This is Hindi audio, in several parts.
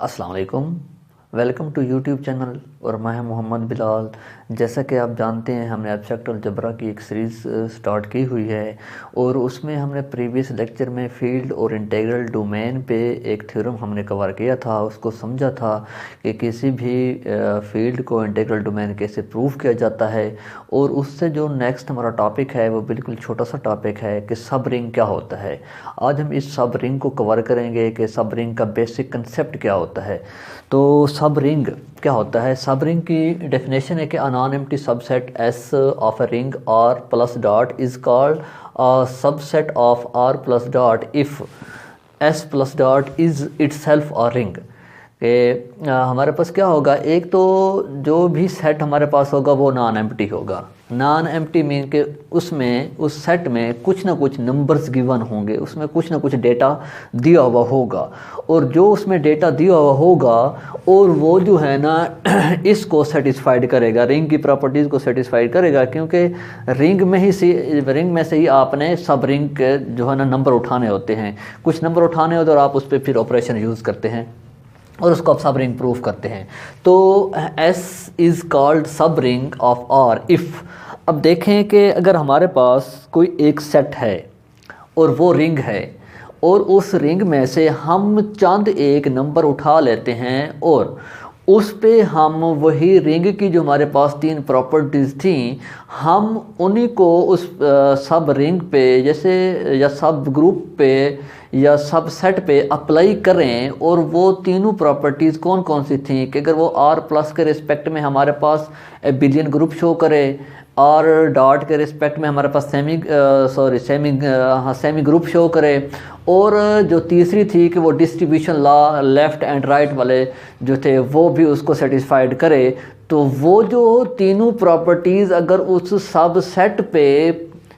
अस्सलाम वालेकुम। वेलकम टू यूट्यूब चैनल और मैं मोहम्मद बिलाल। जैसा कि आप जानते हैं हमने एब्स्ट्रैक्ट अलजेब्रा की एक सीरीज़ स्टार्ट की हुई है और उसमें हमने प्रीवियस लेक्चर में फील्ड और इंटीग्रल डोमेन पे एक थ्योरम हमने कवर किया था। उसको समझा था कि किसी भी फील्ड को इंटीग्रल डोमेन कैसे प्रूव किया जाता है। और उससे जो नेक्स्ट हमारा टॉपिक है वो बिल्कुल छोटा सा टॉपिक है कि सब रिंग क्या होता है। आज हम इस सब रिंग को कवर करेंगे कि सब रिंग का बेसिक कंसेप्ट क्या होता है। तो सब रिंग क्या होता है? सब रिंग की डेफिनेशन है कि a non empty subset S of a ring R plus dot is called a subset of R plus dot if S plus dot is itself a ring. कि हमारे पास क्या होगा, एक तो जो भी सेट हमारे पास होगा वो नॉन एम्प्टी होगा। नॉन एम्प्टी मीन के उसमें उस सेट में कुछ ना कुछ नंबर्स गिवन होंगे, उसमें कुछ ना कुछ डेटा दिया हुआ होगा और जो उसमें डेटा दिया हुआ होगा और वो जो है ना इसको सेटिस्फाइड करेगा, रिंग की प्रॉपर्टीज़ को सेटिस्फाइड करेगा। क्योंकि रिंग में से ही आपने सब रिंग के जो है ना नंबर उठाने होते हैं, कुछ नंबर उठाने होते हैं और आप उस पर फिर ऑपरेशन यूज़ करते हैं और उसको आप सब रिंग प्रूफ करते हैं। तो S इज़ कॉल्ड सब रिंग ऑफ R इफ़। अब देखें कि अगर हमारे पास कोई एक सेट है और वो रिंग है और उस रिंग में से हम चंद एक नंबर उठा लेते हैं और उस पे हम वही रिंग की जो हमारे पास तीन प्रॉपर्टीज़ थी हम उन्हीं को उस सब रिंग पे जैसे या सब ग्रुप पे या सब सेट पे अप्लाई करें और वो तीनों प्रॉपर्टीज़ कौन कौन सी थी कि अगर वो R प्लस के रिस्पेक्ट में हमारे पास बिलियन ग्रुप शो करे, और डॉट के रिस्पेक्ट में हमारे पास सेमी ग्रुप शो करे, और जो तीसरी थी कि वो distribution law left and right वाले जो थे वो भी उसको सेटिस्फाइड करे। तो वो जो तीनों प्रॉपर्टीज़ अगर उस सब सेट पे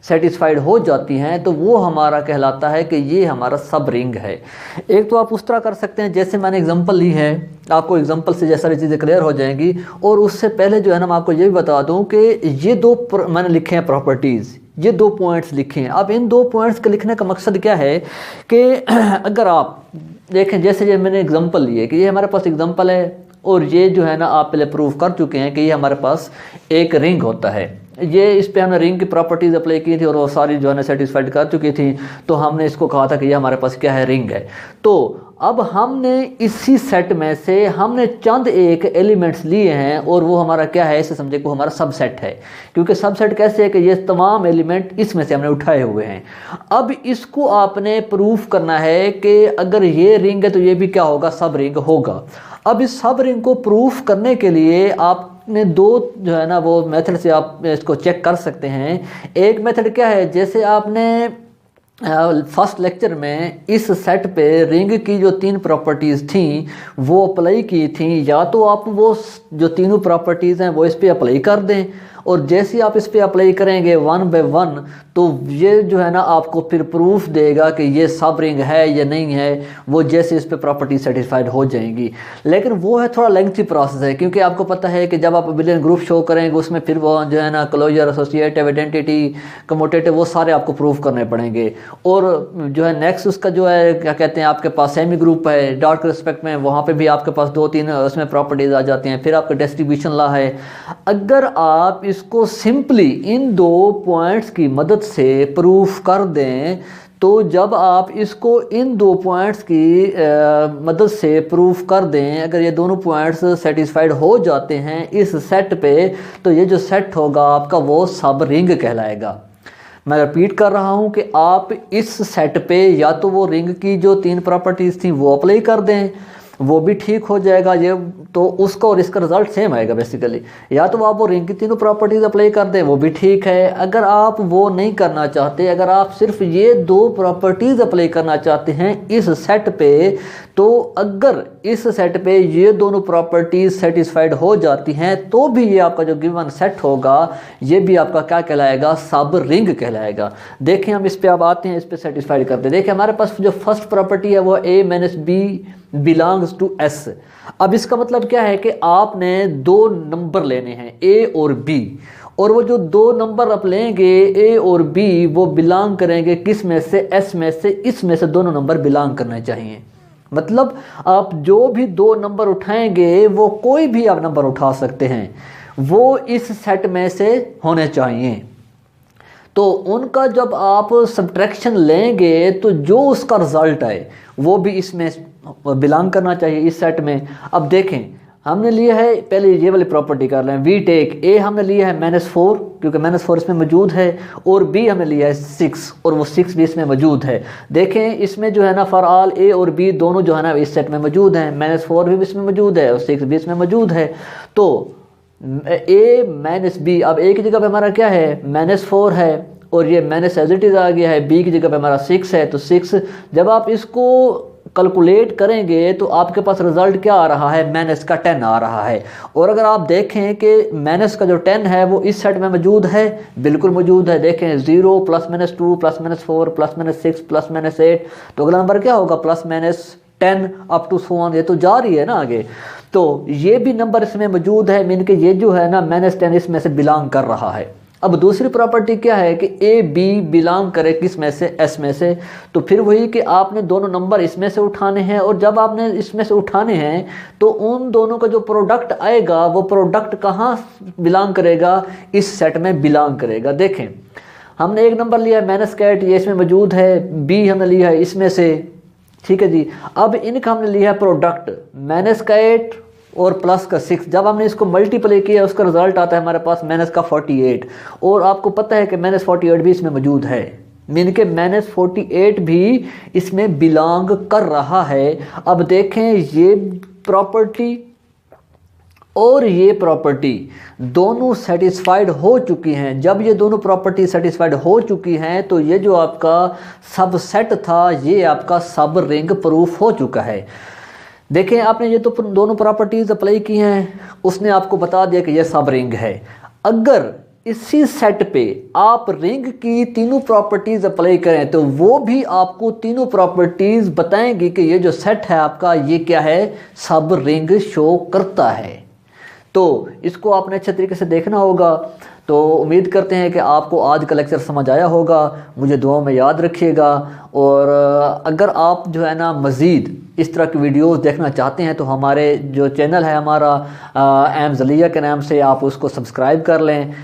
सेटिस्फाइड हो जाती हैं तो वो हमारा कहलाता है कि ये हमारा सब रिंग है। एक तो आप उस तरह कर सकते हैं जैसे मैंने एग्जांपल ली है, आपको एग्जांपल से जैसा सारी चीज़ें क्लियर हो जाएंगी। और उससे पहले जो है ना मैं आपको ये भी बता दूं कि ये मैंने लिखे हैं प्रॉपर्टीज़, ये 2 पॉइंट्स लिखे हैं। अब इन 2 पॉइंट्स के लिखने का मकसद क्या है कि अगर आप देखें जैसे ये मैंने एग्जाम्पल लिए कि ये हमारे पास एग्जाम्पल है और ये जो है ना आप पहले प्रूव कर चुके हैं कि ये हमारे पास एक रिंग होता है। ये इस पे हमने रिंग की प्रॉपर्टीज़ अप्लाई की थी और वो सारी जो है ना सेटिस्फाइड कर चुकी थी, तो हमने इसको कहा था कि ये हमारे पास क्या है, रिंग है। तो अब हमने इसी सेट में से हमने चंद एक एलिमेंट्स लिए हैं और वो हमारा क्या है, इसे समझे वो हमारा सबसेट है। क्योंकि सबसेट कैसे है कि ये तमाम एलिमेंट इसमें से हमने उठाए हुए हैं। अब इसको आपने प्रूफ करना है कि अगर ये रिंग है तो ये भी क्या होगा, सब रिंग होगा। अब इस सब रिंग को प्रूफ करने के लिए आपने 2 जो है ना वो मेथड से आप इसको चेक कर सकते हैं। एक मेथड क्या है, जैसे आपने फर्स्ट लेक्चर में इस सेट पे रिंग की जो 3 प्रॉपर्टीज़ थी वो अप्लाई की थी, या तो आप वो जो तीनों प्रॉपर्टीज़ हैं वो इस पे अप्लाई कर दें और जैसे आप इस पे अप्लाई करेंगे 1 बाय 1 तो ये जो है ना आपको फिर प्रूफ देगा कि ये सब रिंग है या नहीं है, वो जैसे इस पे प्रॉपर्टी सेटिस्फाइड हो जाएंगी। लेकिन वो है थोड़ा लेंथी प्रोसेस है, क्योंकि आपको पता है कि जब आप बिलियन ग्रुप शो करेंगे उसमें फिर वो जो है ना क्लोजर, एसोसिएटिव, आइडेंटिटी, कम्यूटेटिव, वो सारे आपको प्रूफ करने पड़ेंगे। और जो है नेक्स्ट उसका जो है क्या कहते हैं, आपके पास सेमी ग्रुप है डॉट के रिस्पेक्ट में, वहाँ पर भी आपके पास 2-3 उसमें प्रॉपर्टीज़ आ जाती हैं। फिर आपका डिस्ट्रीब्यूशन लॉ है। अगर आप इसको सिंपली इन 2 पॉइंट्स की मदद से प्रूफ कर दें तो जब आप इसको इन 2 पॉइंट्स की मदद से प्रूफ कर दें, अगर ये दोनों पॉइंट्स सेटिस्फाइड हो जाते हैं इस सेट पे, तो ये जो सेट होगा आपका वो सब रिंग कहलाएगा। मैं रिपीट कर रहा हूँ कि आप इस सेट पे या तो वो रिंग की जो 3 प्रॉपर्टीज़ थी वो अप्लाई कर दें, वो भी ठीक हो जाएगा, ये तो उसका और इसका रिजल्ट सेम आएगा बेसिकली। या तो आप वो रिंग की तीनों प्रॉपर्टीज़ अप्लाई कर दें, वो भी ठीक है। अगर आप वो नहीं करना चाहते, अगर आप सिर्फ ये 2 प्रॉपर्टीज़ अप्लाई करना चाहते हैं इस सेट पे, तो अगर इस सेट पे ये दोनों प्रॉपर्टीज़ सेटिस्फाइड हो जाती हैं तो भी ये आपका जो गिवन सेट होगा ये भी आपका क्या कहलाएगा, सब रिंग कहलाएगा। देखें हम इस पे अब आते हैं, इस पे सेटिस्फाइड करते हैं। देखिए हमारे पास जो फर्स्ट प्रॉपर्टी है वो A - B belongs to S। अब इसका मतलब क्या है कि आपने 2 नंबर लेने हैं A और B, और वो जो 2 नंबर आप लेंगे A और B वो बिलोंग करेंगे किस में से, S में से। इसमें से दोनों नंबर बिलोंग करने चाहिए। मतलब आप जो भी दो नंबर उठाएंगे वो कोई भी आप नंबर उठा सकते हैं, वो इस सेट में से होने चाहिए। तो उनका जब आप सब्ट्रैक्शन लेंगे तो जो उसका रिजल्ट है वो भी इसमें बिलोंग करना चाहिए इस सेट में। अब देखें, हमने लिया है, पहले ये वाली प्रॉपर्टी कर लें, वी टेक ए हमने लिया है -4 क्योंकि -4 इसमें मौजूद है, और बी हमने लिया है 6 और वो 6 भी इसमें मौजूद है। देखें इसमें जो है ना फॉर ऑल ए और बी दोनों जो है ना इस सेट में मौजूद हैं, -4 भी इसमें मौजूद है और 6 भी इसमें मौजूद है। तो a - b, अब ए की जगह पे हमारा क्या है -4 है और ये माइनस एज इट इज़ आ गया है, बी की जगह पे हमारा 6 है, तो 6 जब आप इसको कैलकुलेट करेंगे तो आपके पास रिजल्ट क्या आ रहा है, -10 आ रहा है। और अगर आप देखें कि माइनस का जो 10 है वो इस सेट में मौजूद है, बिल्कुल मौजूद है। देखें 0 +-2 +-4 +-6 +-8, तो अगला नंबर क्या होगा +-10 अप टू सो ऑन, ये तो जा रही है ना आगे। तो ये भी नंबर इसमें मौजूद है, मीन के ये जो है ना -10 इसमें से बिलोंग कर रहा है। अब दूसरी प्रॉपर्टी क्या है कि ए बी बिलोंग करे किस में से, एस में से। तो फिर वही कि आपने दोनों नंबर इसमें से उठाने हैं, और जब आपने इसमें से उठाने हैं तो उन दोनों का जो प्रोडक्ट आएगा वो प्रोडक्ट कहाँ बिलोंग करेगा, इस सेट में बिलोंग करेगा। देखें हमने एक नंबर लिया है -8, ये इसमें मौजूद है, बी हमने लिया है इसमें से, ठीक है जी। अब इनका हमने लिया है प्रोडक्ट -8 और +6, जब हमने इसको मल्टीप्लाई किया उसका रिजल्ट आता है हमारे पास -48, और आपको पता है कि -48 भी इसमें मौजूद है, मीन के -48 भी इसमें बिलोंग कर रहा है। अब देखें ये प्रॉपर्टी और ये प्रॉपर्टी दोनों सेटिस्फाइड हो चुकी हैं। जब ये दोनों प्रॉपर्टी सेटिस्फाइड हो चुकी हैं तो ये जो आपका सबसेट था ये आपका सब रिंग प्रूफ हो चुका है। देखें आपने ये तो दोनों प्रॉपर्टीज़ अप्लाई की हैं, उसने आपको बता दिया कि ये सब रिंग है। अगर इसी सेट पे आप रिंग की तीनों प्रॉपर्टीज़ अप्लाई करें तो वो भी आपको तीनों प्रॉपर्टीज़ बताएंगी कि ये जो सेट है आपका ये क्या है, सब रिंग शो करता है। तो इसको आपने अच्छे तरीके से देखना होगा। तो उम्मीद करते हैं कि आपको आज का लेक्चर समझ आया होगा, मुझे दुआ में याद रखिएगा। और अगर आप जो है ना मज़ीद इस तरह की वीडियोस देखना चाहते हैं तो हमारे जो चैनल है हमारा एम ज़लिया के नाम से, आप उसको सब्सक्राइब कर लें।